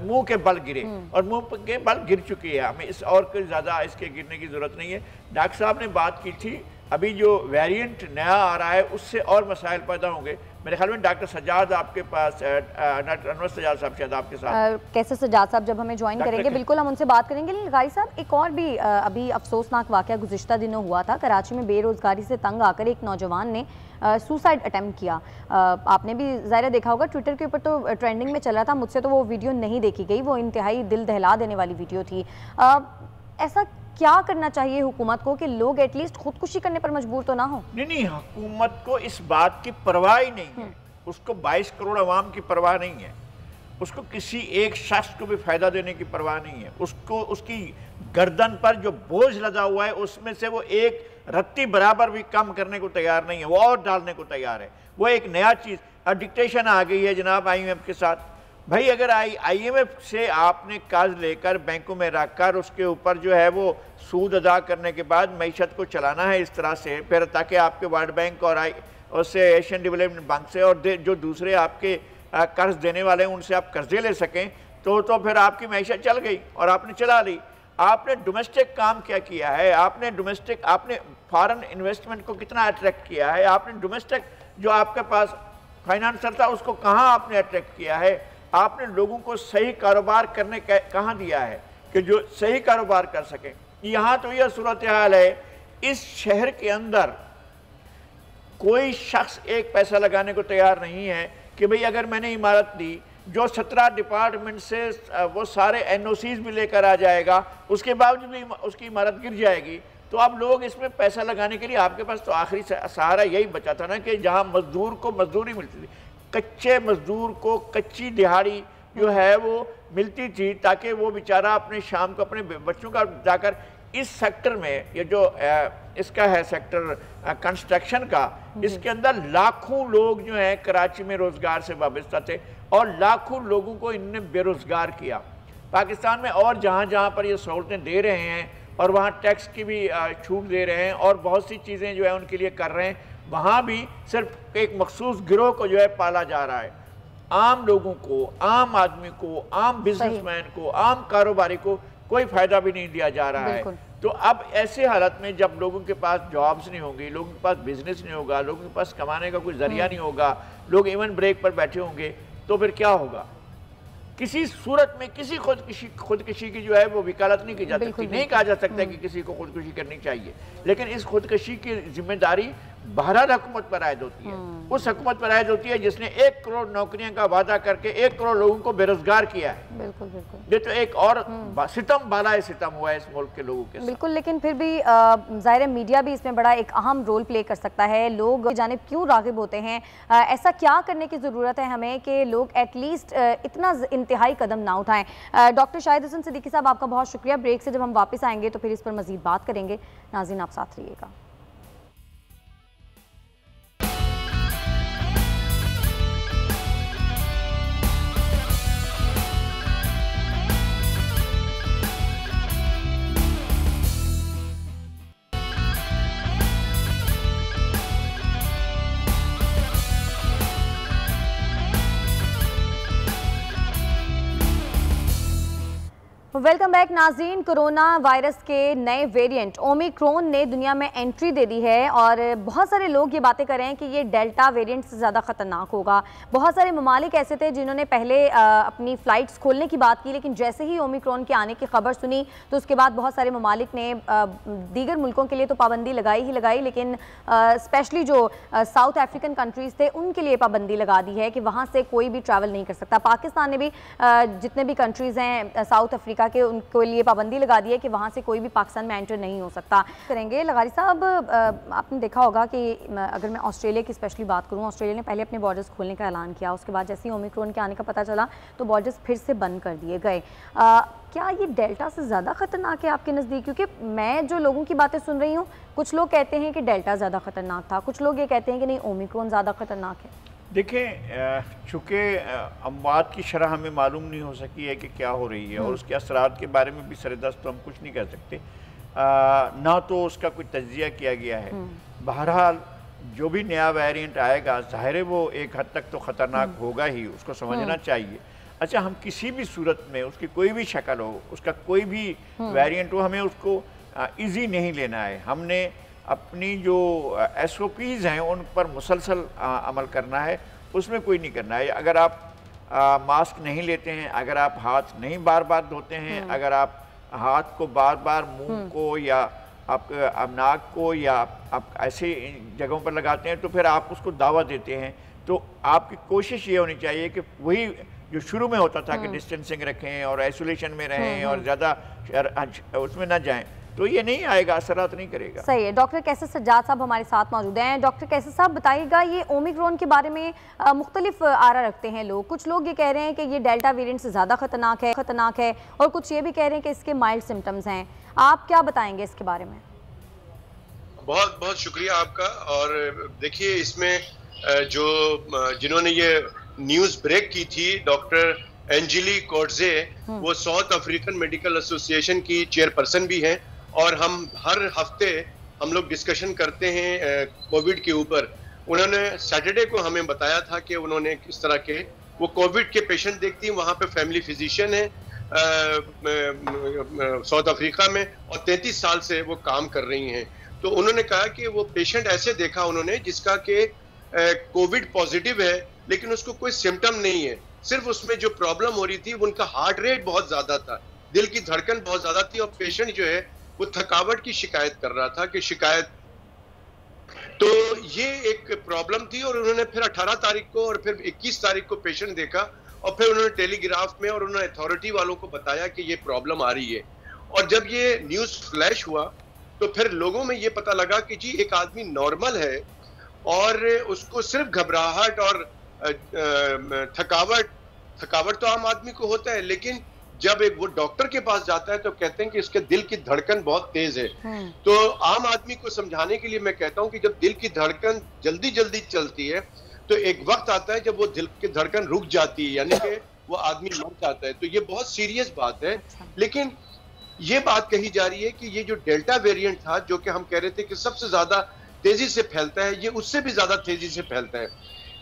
मुंह के बल गिरे, और मुंह के बल गिर चुकी है। हमें इस और कोई ज़्यादा इसके गिरने की ज़रूरत नहीं है। डॉक्टर साहब ने बात की थी, अभी जो वेरिएंट नया आ रहा है उससे और मसाइल पैदा होंगे। मेरे ख्याल में डॉक्टर सज्जाद आपके पास, डॉक्टर अनवर सज्जाद साहब शायद आपके साथ, कैसे सज्जाद साहब जब हमें ज्वाइन करेंगे बिल्कुल हम उनसे बात करेंगे। लेकिन गाई साहब एक और भी अभी अफसोसनाक वाक़या गुज़िश्ता दिनों हुआ था। कराची में बेरोज़गारी से तंग आकर एक नौजवान ने सुसाइड अटैम्प्ट किया। आपने भी ज़ाहिर देखा होगा, ट्विटर के ऊपर तो ट्रेंडिंग में चल रहा था। मुझसे तो वो वीडियो नहीं देखी गई, वो इंतहाई दिल दहला देने वाली वीडियो थी। ऐसा क्या करना चाहिए हुकूमत को कि लोग एटलीस्ट खुदकुशी करने पर मजबूर तो ना हो? नहीं, हुकूमत को इस बात की परवाह ही नहीं है। उसको 22 करोड़ अवाम की परवाह नहीं है, उसको किसी एक शख्स को भी फायदा देने की परवाह नहीं है। उसको उसकी गर्दन पर जो बोझ लगा हुआ है उसमें से वो एक रत्ती बराबर भी कम करने को तैयार नहीं है, वो और डालने को तैयार है। वो एक नया चीज़, डिक्टेशन आ गई है जनाब IMF के साथ। भाई अगर IMF से आपने कर्ज लेकर बैंकों में रखकर उसके ऊपर जो है वो सूद अदा करने के बाद मईशत को चलाना है इस तरह से, फिर ताकि आपके वर्ल्ड बैंक और उससे एशियन डेवलपमेंट बैंक से और जो दूसरे आपके कर्ज देने वाले हैं उनसे आप कर्जे ले सकें, तो फिर आपकी मईशत चल गई और आपने चला ली। आपने डोमेस्टिक काम क्या किया है, आपने फॉरेन इन्वेस्टमेंट को कितना अट्रैक्ट किया है, आपने डोमेस्टिक जो आपके पास फाइनेंसर था उसको कहाँ आपने अट्रैक्ट किया है, आपने लोगों को सही कारोबार करने कहाँ दिया है कि जो सही कारोबार कर सकें। यहाँ तो यह सूरत हाल है, इस शहर के अंदर कोई शख्स एक पैसा लगाने को तैयार नहीं है कि भाई अगर मैंने इमारत दी, जो 17 डिपार्टमेंट से वो सारे NOCs भी लेकर आ जाएगा, उसके बावजूद भी उसकी इमारत गिर जाएगी। तो अब लोग इसमें पैसा लगाने के लिए, आपके पास तो आखिरी सहारा यही बचा था ना कि जहाँ मजदूर को मजदूरी मिलती थी, कच्चे मजदूर को कच्ची दिहाड़ी जो है वो मिलती थी ताकि वो बेचारा अपने शाम को अपने बच्चों का जाकर इस सेक्टर में, ये जो इसका है सेक्टर कंस्ट्रक्शन का, इसके अंदर लाखों लोग जो हैं कराची में रोज़गार से वाबस्ता थे और लाखों लोगों को इनने बेरोज़गार किया। पाकिस्तान में और जहाँ जहाँ पर ये सहूलतें दे रहे हैं और वहाँ टैक्स की भी छूट दे रहे हैं और बहुत सी चीज़ें जो है उनके लिए कर रहे हैं, वहाँ भी सिर्फ एक मखसूस गिरोह को जो है पाला जा रहा है। आम लोगों को, आम आदमी को, आम बिजनेसमैन को, आम कारोबारी को कोई फ़ायदा भी नहीं दिया जा रहा है। तो अब ऐसे हालत में जब लोगों के पास जॉब्स नहीं होंगी, लोगों के पास बिजनेस नहीं होगा, लोगों के पास कमाने का कोई ज़रिया नहीं होगा, लोग इवन ब्रेक पर बैठे होंगे, तो फिर क्या होगा? किसी सूरत में किसी खुदकशी की जो है वो वकालत नहीं की जा सकती। नहीं कहा जा सकता कि किसी को खुदकुशी करनी चाहिए, लेकिन इस खुदकशी की जिम्मेदारी बहरहाल हुकूमत पर आयद होती है। उस हुकूमत पर आयद होती है जिसने 1 करोड़ नौकरियों का वादा करके 1 करोड़ लोगों को बेरोजगार किया है। बिल्कुल बिल्कुल, ये तो एक और सितम बालाए सितम हुआ है इस मुल्क के लोगों के साथ। बिल्कुल, लेकिन फिर भी ज़ाहिर है मीडिया भी इसमें बड़ा एक अहम रोल प्ले कर सकता है। लोग जानिब क्यों राग़िब होते हैं, ऐसा क्या करने की ज़रूरत है हमें कि लोग एटलीस्ट इतना इंतहाई कदम ना उठाएं। डॉक्टर शाहिद हसन सिद्दीकी साहब, आपका बहुत शुक्रिया। ब्रेक से जब हम वापस आएंगे तो फिर इस पर मज़ीद बात करेंगे। नाज़रीन, आप साथ रहिएगा। वेलकम बैक नाज़रीन। कोरोना वायरस के नए वेरिएंट ओमिक्रॉन ने दुनिया में एंट्री दे दी है और बहुत सारे लोग ये बातें कर रहे हैं कि ये डेल्टा वेरिएंट से ज़्यादा ख़तरनाक होगा। बहुत सारे ममालिक ऐसे थे जिन्होंने पहले अपनी फ़्लाइट्स खोलने की बात की, लेकिन जैसे ही ओमिक्रॉन के आने की खबर सुनी तो उसके बाद बहुत सारे ममालिक ने दीगर मुल्कों के लिए तो पाबंदी लगाई ही लगाई, लेकिन स्पेशली जो साउथ अफ्रीकन कंट्रीज़ थे उनके लिए पाबंदी लगा दी है कि वहाँ से कोई भी ट्रैवल नहीं कर सकता। पाकिस्तान ने भी जितने भी कंट्रीज़ हैं साउथ अफ्रीका के, उनके लिए पाबंदी लगा दी है कि वहाँ से कोई भी पाकिस्तान में एंटर नहीं हो सकता। करेंगे लगारी साहब, आपने देखा होगा कि अगर मैं ऑस्ट्रेलिया की स्पेशली बात करूँ, ऑस्ट्रेलिया ने पहले अपने बॉर्डर्स खोलने का ऐलान किया, उसके बाद जैसे ही ओमिक्रॉन के आने का पता चला तो बॉर्डर्स फिर से बंद कर दिए गए। क्या ये डेल्टा से ज़्यादा ख़तरनाक है आपके नज़दीक? क्योंकि मैं जो लोगों की बातें सुन रही हूँ, कुछ लोग कहते हैं कि डेल्टा ज़्यादा ख़तरनाक था, कुछ लोग ये कहते हैं कि नहीं ओमिक्रॉन ज़्यादा ख़तरनाक है। देखें, चूँकि अमवात की शरह हमें मालूम नहीं हो सकी है कि क्या हो रही है और उसके असरात के बारे में भी सरदस्त तो हम कुछ नहीं कह सकते, ना तो उसका कोई तज्जिया किया गया है। बहरहाल जो भी नया वेरिएंट आएगा ज़ाहिर है वो एक हद तक तो ख़तरनाक होगा ही, उसको समझना चाहिए। अच्छा, हम किसी भी सूरत में उसकी कोई भी शक्ल हो, उसका कोई भी वेरिएंट हो, हमें उसको ईजी नहीं लेना है। हमने अपनी जो SOPs हैं उन पर मुसलसल अमल करना है, उसमें कोई नहीं करना है। अगर आप मास्क नहीं लेते हैं, अगर आप हाथ नहीं बार बार धोते हैं, अगर आप हाथ को बार बार मुंह को या आप नाक को या आप ऐसे जगहों पर लगाते हैं तो फिर आप उसको दावा देते हैं। तो आपकी कोशिश ये होनी चाहिए कि वही जो शुरू में होता था कि डिस्टेंसिंग रखें और आइसोलेशन में रहें और ज़्यादा उसमें ना जाएं, तो ये नहीं आएगा, असरात नहीं करेगा। सही है। डॉक्टर कैसर सज्जाद साहब हमारे साथ मौजूद हैं। डॉक्टर कैसर साहब, बताइएगा, ये ओमिक्रॉन के बारे में मुख्तलिफ आरा रखते हैं लोग। कुछ लोग ये कह रहे हैं कि ये डेल्टा वेरिएंट से ज़्यादा खतरनाक है और कुछ ये भी कह रहे हैं कि इसके माइल्ड सिम्टम्स हैं। आप क्या बताएंगे इसके बारे में? बहुत बहुत शुक्रिया आपका। और देखिए, इसमें जिन्होंने ये न्यूज़ ब्रेक की थी, डॉक्टर एंजेली कोर्जे, वो साउथ अफ्रीकन मेडिकल एसोसिएशन की चेयरपर्सन भी हैं और हम हर हफ्ते हम लोग डिस्कशन करते हैं कोविड के ऊपर। उन्होंने सैटरडे को हमें बताया था कि उन्होंने किस तरह के वो कोविड के पेशेंट देखती हैं, वहाँ पे फैमिली फिजिशियन है साउथ अफ्रीका में और 33 साल से वो काम कर रही हैं। तो उन्होंने कहा कि वो पेशेंट ऐसे देखा उन्होंने जिसका कि कोविड पॉजिटिव है लेकिन उसको कोई सिम्टम नहीं है, सिर्फ उसमें जो प्रॉब्लम हो रही थी उनका हार्ट रेट बहुत ज्यादा था, दिल की धड़कन बहुत ज्यादा थी और पेशेंट जो है वो थकावट की शिकायत कर रहा था कि शिकायत। तो ये एक प्रॉब्लम थी और उन्होंने फिर 18 तारीख को और फिर 21 तारीख को पेशेंट देखा और फिर उन्होंने टेलीग्राफ में और उन्होंने अथॉरिटी वालों को बताया कि ये प्रॉब्लम आ रही है। और जब ये न्यूज़ फ्लैश हुआ तो फिर लोगों में ये पता लगा कि जी एक आदमी नॉर्मल है और उसको सिर्फ घबराहट और थकावट तो आम आदमी को होता है, लेकिन जब एक वो डॉक्टर के पास जाता है तो कहते हैं कि इसके दिल की धड़कन बहुत तेज है। तो आम आदमी को समझाने के लिए मैं कहता हूं कि जब दिल की धड़कन जल्दी जल्दी चलती है तो एक वक्त आता है जब वो दिल की धड़कन रुक जाती है, यानी कि वो आदमी मर जाता है। तो ये बहुत सीरियस बात है। लेकिन ये बात कही जा रही है कि ये जो डेल्टा वेरिएंट था, जो कि हम कह रहे थे कि सबसे ज्यादा तेजी से फैलता है, ये उससे भी ज्यादा तेजी से फैलता है।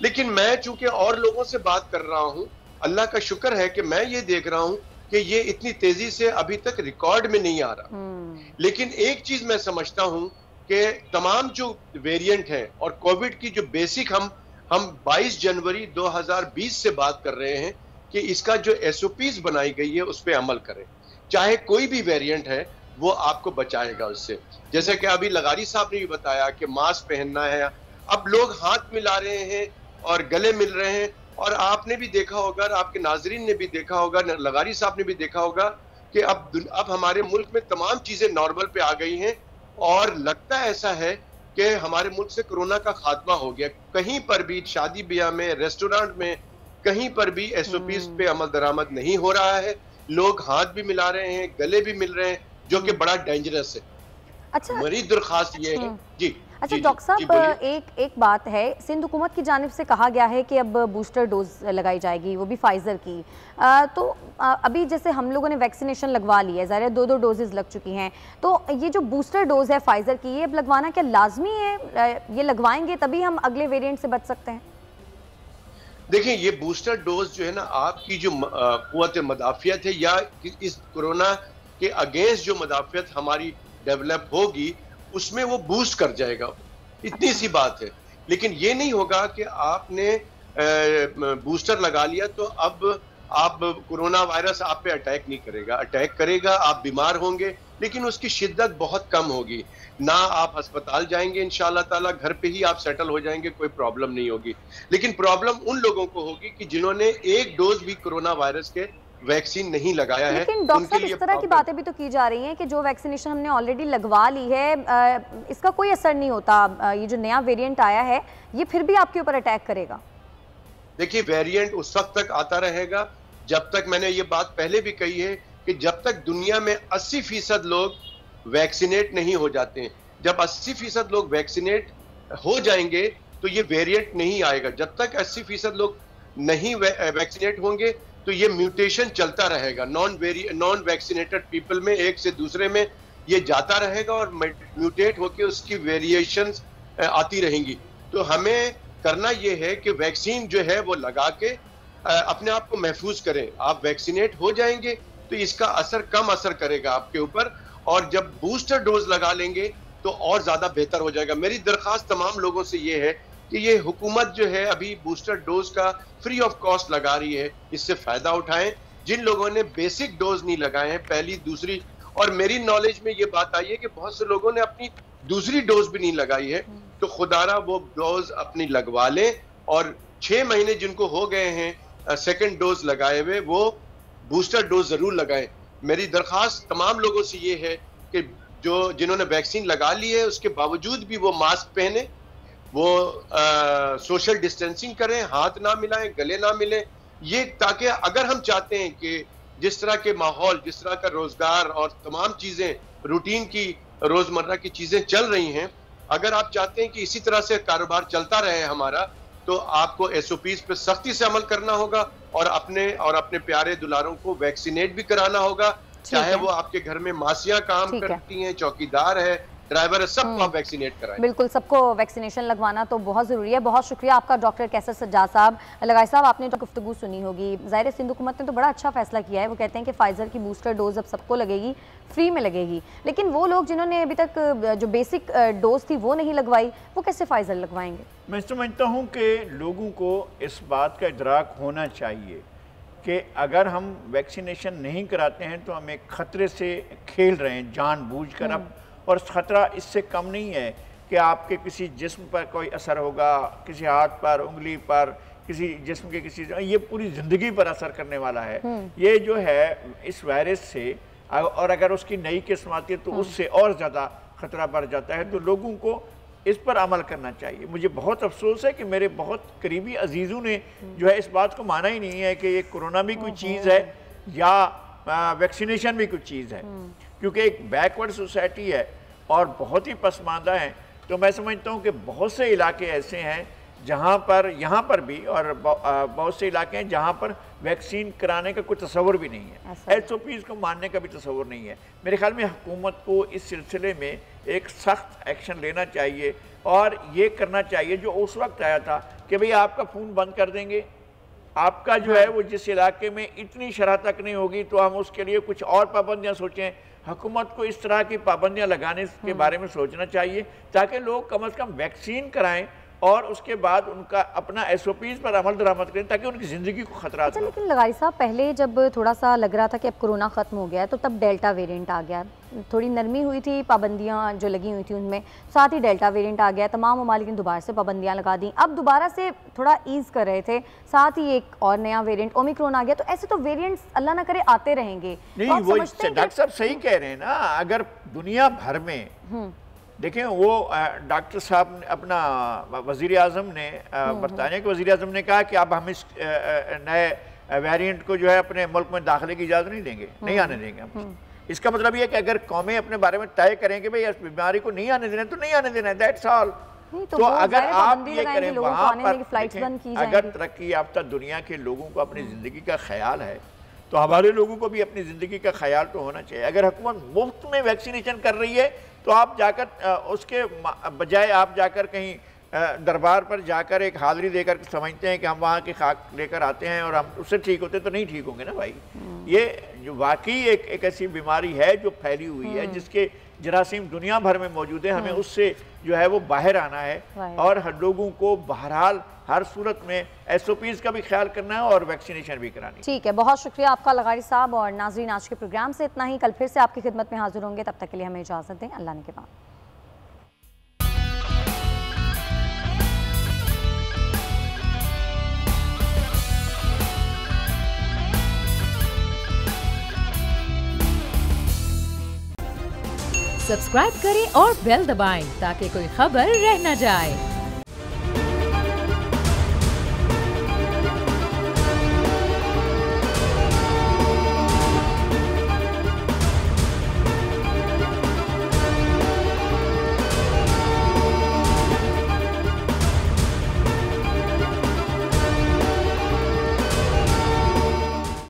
लेकिन मैं चूंकि और लोगों से बात कर रहा हूं, अल्लाह का शुक्र है कि मैं ये देख रहा हूं कि ये इतनी तेजी से अभी तक रिकॉर्ड में नहीं आ रहा। लेकिन एक चीज मैं समझता हूं कि तमाम जो वेरिएंट हैं और कोविड की जो बेसिक हम 22 जनवरी 2020 से बात कर रहे हैं कि इसका जो SOPs बनाई गई है उस पर अमल करें। चाहे कोई भी वेरिएंट है, वो आपको बचाएगा उससे। जैसे कि अभी लगारी साहब ने भी बताया कि मास्क पहनना है, अब लोग हाथ मिला रहे हैं और गले मिल रहे हैं, और आपने भी देखा होगा, आपके नाजरीन ने भी देखा होगा, लगारी साहब ने भी देखा होगा कि अब हमारे मुल्क में तमाम चीजें नॉर्मल पे आ गई हैं, और लगता ऐसा है कि हमारे मुल्क से कोरोना का खात्मा हो गया। कहीं पर भी शादी ब्याह में, रेस्टोरेंट में, कहीं पर भी SOPs पे अमल दरामद नहीं हो रहा है। लोग हाथ भी मिला रहे हैं, गले भी मिल रहे हैं, जो कि बड़ा डेंजरस है। अच्छा, मेरी दरख्वास्त ये है जी। अच्छा डॉक्टर साहब, एक बात है, सिंध हुकूमत की जानिब से कहा गया है कि अब बूस्टर डोज लगाई जाएगी, वो भी फाइजर की। तो अभी जैसे हम लोगों ने वैक्सीनेशन लगवा ली है, ज़ाहिर 2 डोजेज लग चुकी हैं, तो ये जो बूस्टर डोज है फाइजर की, ये अब लगवाना क्या लाजमी है? ये लगवाएंगे तभी हम अगले वेरिएंट से बच सकते हैं? देखिए, ये बूस्टर डोज जो है ना, आपकी जो कुव्वत मदाफियत है या इस कोरोना के अगेंस्ट जो मदाफियत हमारी डेवलप होगी, उसमें वो बूस्ट कर जाएगा, इतनी सी बात है। लेकिन ये नहीं होगा कि आपने बूस्टर लगा लिया तो अब आप कोरोना वायरस आप पे अटैक नहीं करेगा। अटैक करेगा, आप बीमार होंगे, लेकिन उसकी शिद्दत बहुत कम होगी ना। आप अस्पताल जाएंगे इंशाअल्लाह ताला, घर पे ही आप सेटल हो जाएंगे, कोई प्रॉब्लम नहीं होगी। लेकिन प्रॉब्लम उन लोगों को होगी कि जिन्होंने एक डोज भी कोरोना वायरस के वैक्सीन नहीं लगाया है। लेकिन डॉक्टर, इस तरह की बातें भी तो की जा रही हैं कि जो वैक्सीनेशन हमने ऑलरेडी लगवा ली है, इसका कोई असर नहीं होता, ये जो नया वेरिएंट आया है ये फिर भी आपके ऊपर अटैक करेगा। देखिए, वेरिएंट उस वक्त तक आता रहेगा जब तक, मैंने ये बात पहले भी कही है कि जब तक दुनिया में 80% लोग वैक्सीनेट नहीं हो जाते हैं। जब 80% लोग वैक्सीनेट हो जाएंगे तो ये वेरिएंट नहीं आएगा। जब तक 80% लोग नहीं वैक्सीनेट होंगे तो ये म्यूटेशन चलता रहेगा। नॉन वैक्सीनेटेड पीपल में एक से दूसरे में ये जाता रहेगा और म्यूटेट होकर उसकी वेरिएशंस आती रहेंगी। तो हमें करना ये है कि वैक्सीन जो है वो लगा के अपने आप को महफूज करें। आप वैक्सीनेट हो जाएंगे तो इसका असर कम असर करेगा आपके ऊपर, और जब बूस्टर डोज लगा लेंगे तो और ज्यादा बेहतर हो जाएगा। मेरी दरख्वास्त तमाम लोगों से ये है कि ये हुकूमत जो है अभी बूस्टर डोज का फ्री ऑफ कॉस्ट लगा रही है, इससे फायदा उठाएं। जिन लोगों ने बेसिक डोज नहीं लगाए हैं, पहली दूसरी, और मेरी नॉलेज में ये बात आई है कि बहुत से लोगों ने अपनी दूसरी डोज भी नहीं लगाई है, तो खुदारा वो डोज अपनी लगवा लें, और 6 महीने जिनको हो गए हैं सेकंड डोज लगाए हुए, वो बूस्टर डोज जरूर लगाएं। मेरी दरख्वास्त तमाम लोगों से ये है कि जिन्होंने वैक्सीन लगा ली है उसके बावजूद भी वो मास्क पहने, वो सोशल डिस्टेंसिंग करें, हाथ ना मिलाएं, गले ना मिलें, ये ताकि अगर हम चाहते हैं कि जिस तरह के माहौल, जिस तरह का रोजगार और तमाम चीजें रूटीन की रोजमर्रा की चीजें चल रही हैं, अगर आप चाहते हैं कि इसी तरह से कारोबार चलता रहे हमारा, तो आपको SOPs पे सख्ती से अमल करना होगा और अपने प्यारे दुलारों को वैक्सीनेट भी कराना होगा, चाहे वो आपके घर में मासियां काम करती हैं, चौकीदार है, ड्राइवर है, सबको आप वैक्सीनेट कराएं। बिल्कुल, सबको वैक्सीनेशन लगवाना तो बहुत ज़रूरी है। बहुत शुक्रिया आपका डॉक्टर कैसर सज्जाद साहब। लगाई साहब, आपने जो गुफ्तगू सुनी होगी, ज़ाहिर सिंध हुकूमत ने तो बड़ा अच्छा फैसला किया है। वो कहते हैं कि फाइजर की बूस्टर डोज अब सबको लगेगी, फ्री में लगेगी, लेकिन वो लोग जिन्होंने अभी तक जो बेसिक डोज थी वो नहीं लगवाई, वो कैसे फाइजर लगवाएंगे? मैं समझता हूँ कि लोगों को इस बात का इदराक होना चाहिए कि अगर हम वैक्सीनेशन नहीं कराते हैं तो हम एक ख़तरे से खेल रहे हैं जानबूझकर। अब और ख़तरा इससे कम नहीं है कि आपके किसी जिस्म पर कोई असर होगा, किसी हाथ पर, उंगली पर, किसी जिस्म के किसी, ये पूरी ज़िंदगी पर असर करने वाला है। ये जो है इस वायरस से, और अगर उसकी नई किस्म आती है तो उससे और ज़्यादा ख़तरा बढ़ जाता है। तो लोगों को इस पर अमल करना चाहिए। मुझे बहुत अफसोस है कि मेरे बहुत करीबी अजीज़ों ने जो है इस बात को माना ही नहीं है कि ये कोरोना भी कोई चीज़ है या वैक्सीनेशन भी कुछ चीज़ है, क्योंकि एक बैकवर्ड सोसाइटी है और बहुत ही पसमानदा है। तो मैं समझता हूँ कि बहुत से इलाके ऐसे हैं जहाँ पर, यहाँ पर भी, और बहुत से इलाके हैं जहाँ पर वैक्सीन कराने का कोई तस्वर भी नहीं है, SOPs को मानने का भी तस्वर नहीं है। मेरे ख्याल में हुकूमत को इस सिलसिले में एक सख्त एक्शन लेना चाहिए और ये करना चाहिए जो उस वक्त आया था कि भाई आपका फ़ोन बंद कर देंगे, आपका जो है वो जिस इलाके में इतनी शरह तक नहीं होगी तो हम उसके लिए कुछ और पाबंदियाँ सोचें। हुकूमत को इस तरह की पाबंदियाँ लगाने के बारे में सोचना चाहिए ताकि लोग कम से कम वैक्सीन कराएं और उसके बाद उनका अपना SOPs पर अमल दरामद करें ताकि उनकी ज़िंदगी को खतरा। अच्छा, लेकिन लगारी साहब पहले जब थोड़ा सा लग रहा था कि अब कोरोना ख़त्म हो गया है तो तब डेल्टा वेरिएंट आ गया, थोड़ी नरमी हुई थी, पाबंदियां जो लगी हुई थी उनमें, साथ ही डेल्टा वेरिएंट आ गया, तमाम ममालिक ने दोबारा से पाबंदियां लगा दी, अब दोबारा से थोड़ा ईज़ कर रहे थे, साथ ही एक और नया वेरिएंट ओमिक्रॉन आ गया। तो ऐसे तो वेरिएंट्स अल्लाह ना करे आते रहेंगे। नहीं, वो डॉक्टर साहब सही कह रहे हैं ना, अगर दुनिया भर में देखें, वो डॉक्टर साहब ने अपना वज़ीर आज़म ने बरतानिया के वज़ीर आज़म ने कहा कि अब हम इस नए वेरिएंट को जो है अपने मुल्क में दाखिले की इजाज़त नहीं देंगे, नहीं आने देंगे हम। इसका मतलब ये है कि अगर कौमें अपने बारे में तय करें कि भाई इस बीमारी को नहीं आने देना तो नहीं आने देना, दैट्स ऑल। तो अगर आप ये करें वहाँ पर, अगर तरक्की याफ्ता दुनिया के लोगों को अपनी ज़िंदगी का ख्याल है तो हमारे लोगों को भी अपनी ज़िंदगी का ख्याल तो होना चाहिए। अगर हुकूमत मुफ्त में वैक्सीनेशन कर रही है तो आप जाकर उसके बजाय आप जाकर कहीं दरबार पर जाकर एक हाज़री देकर समझते हैं कि हम वहाँ की खाक लेकर आते हैं और हम उससे ठीक होते तो नहीं ठीक होंगे ना भाई। ये जो वाकई एक ऐसी बीमारी है जो फैली हुई है, जिसके जरासीम दुनिया भर में मौजूद है, हमें उससे जो है वो बाहर आना है और हर लोगों को बहरहाल हर सूरत में SOPs का भी ख्याल करना है और वैक्सीनेशन भी करानी। ठीक है, बहुत शुक्रिया आपका लगारी साहब। और नाज़रीन, आज के प्रोग्राम से इतना ही, कल फिर से आपकी खिदमत में हाजिर होंगे, तब तक के लिए हमें इजाज़त दें। अल्लाह ने के बाद। सब्सक्राइब करें और बेल दबाएं ताकि कोई खबर रह न जाए।